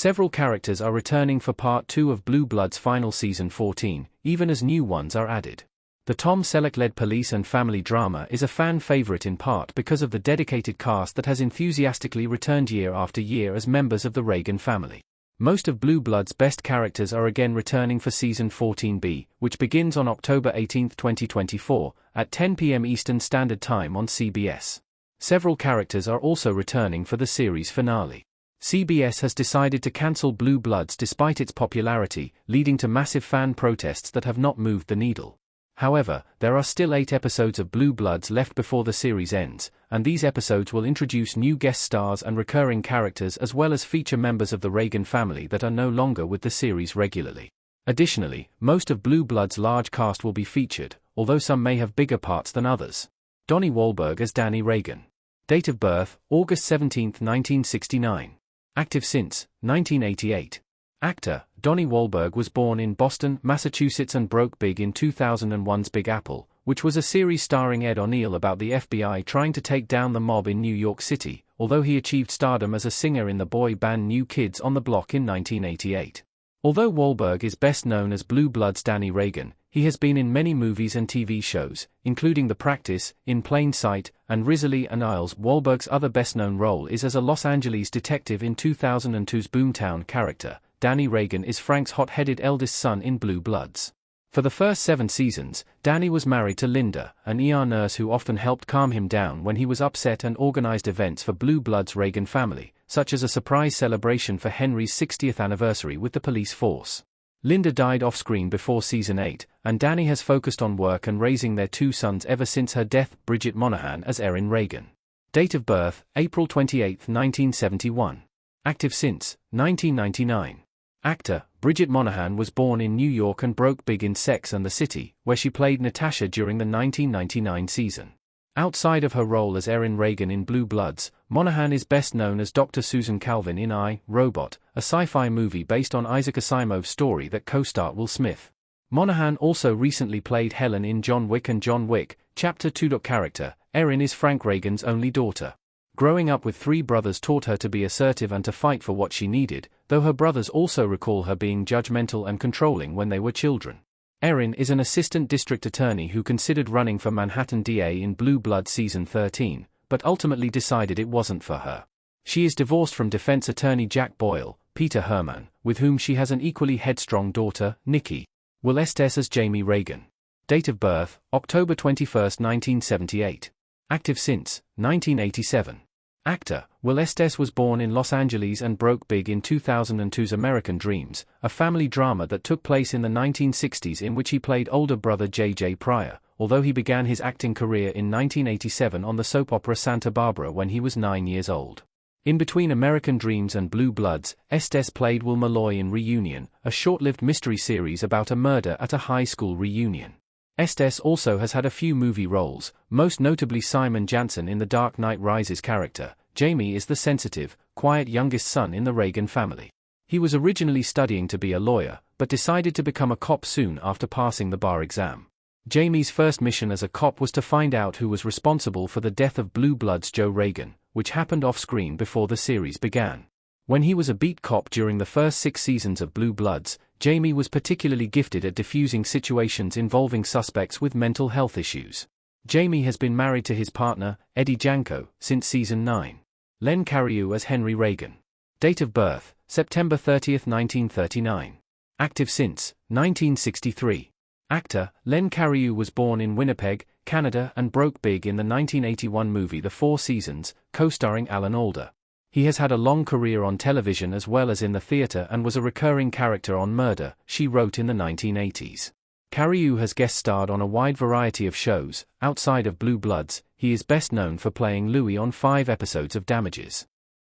Several characters are returning for Part 2 of Blue Bloods final season 14, even as new ones are added. The Tom Selleck-led police and family drama is a fan favorite in part because of the dedicated cast that has enthusiastically returned year after year as members of the Reagan family. Most of Blue Bloods' best characters are again returning for Season 14B, which begins on October 18, 2024, at 10 p.m. Eastern Standard Time on CBS. Several characters are also returning for the series finale. CBS has decided to cancel Blue Bloods despite its popularity, leading to massive fan protests that have not moved the needle. However, there are still 8 episodes of Blue Bloods left before the series ends, and these episodes will introduce new guest stars and recurring characters as well as feature members of the Reagan family that are no longer with the series regularly. Additionally, most of Blue Bloods' large cast will be featured, although some may have bigger parts than others. Donnie Wahlberg as Danny Reagan. Date of birth, August 17, 1969. Active since 1988. Actor, Donnie Wahlberg was born in Boston, Massachusetts and broke big in 2001's Big Apple, which was a series starring Ed O'Neill about the FBI trying to take down the mob in New York City, although he achieved stardom as a singer in the boy band New Kids on the Block in 1988. Although Wahlberg is best known as Blue Bloods' Danny Reagan, he has been in many movies and TV shows, including The Practice, In Plain Sight, and Risley and Isles. Wahlberg's other best-known role is as a Los Angeles detective in 2002's Boomtown character. Danny Reagan is Frank's hot-headed eldest son in Blue Bloods. For the first 7 seasons, Danny was married to Linda, an ER nurse who often helped calm him down when he was upset and organized events for Blue Bloods' Reagan family, such as a surprise celebration for Henry's 60th anniversary with the police force. Linda died off-screen before season 8, and Danny has focused on work and raising their 2 sons ever since her death. Bridget Monahan as Erin Reagan. Date of birth, April 28, 1971. Active since 1999. Actor, Bridget Monahan was born in New York and broke big in Sex and the City, where she played Natasha during the 1999 season. Outside of her role as Erin Reagan in Blue Bloods, Monahan is best known as Dr. Susan Calvin in I, Robot, a sci-fi movie based on Isaac Asimov's story that co-starred Will Smith. Monahan also recently played Helen in John Wick and John Wick, Chapter 2. Character, Erin is Frank Reagan's only daughter. Growing up with 3 brothers taught her to be assertive and to fight for what she needed, though her brothers also recall her being judgmental and controlling when they were children. Erin is an assistant district attorney who considered running for Manhattan DA in Blue Blood season 13, but ultimately decided it wasn't for her. She is divorced from defense attorney Jack Boyle, Peter Herman, with whom she has an equally headstrong daughter, Nikki. Will Estes as Jamie Reagan. Date of birth, October 21, 1978. Active since 1987. Actor, Will Estes was born in Los Angeles and broke big in 2002's American Dreams, a family drama that took place in the 1960s in which he played older brother J.J. Pryor, although he began his acting career in 1987 on the soap opera Santa Barbara when he was 9 years old. In between American Dreams and Blue Bloods, Estes played Will Malloy in Reunion, a short-lived mystery series about a murder at a high school reunion. Estes also has had a few movie roles, most notably Simon Jansen in The Dark Knight Rises character. Jamie is the sensitive, quiet youngest son in the Reagan family. He was originally studying to be a lawyer, but decided to become a cop soon after passing the bar exam. Jamie's first mission as a cop was to find out who was responsible for the death of Blue Bloods' Joe Reagan, which happened off-screen before the series began. When he was a beat cop during the first 6 seasons of Blue Bloods, Jamie was particularly gifted at diffusing situations involving suspects with mental health issues. Jamie has been married to his partner, Eddie Janko, since season 9. Len Cariou as Henry Reagan. Date of birth, September 30, 1939. Active since 1963. Actor, Len Cariou was born in Winnipeg, Canada and broke big in the 1981 movie The Four Seasons, co-starring Alan Alda. He has had a long career on television as well as in the theater and was a recurring character on Murder, She Wrote in the 1980s. Cariou has guest starred on a wide variety of shows. Outside of Blue Bloods, he is best known for playing Louis on 5 episodes of Damages.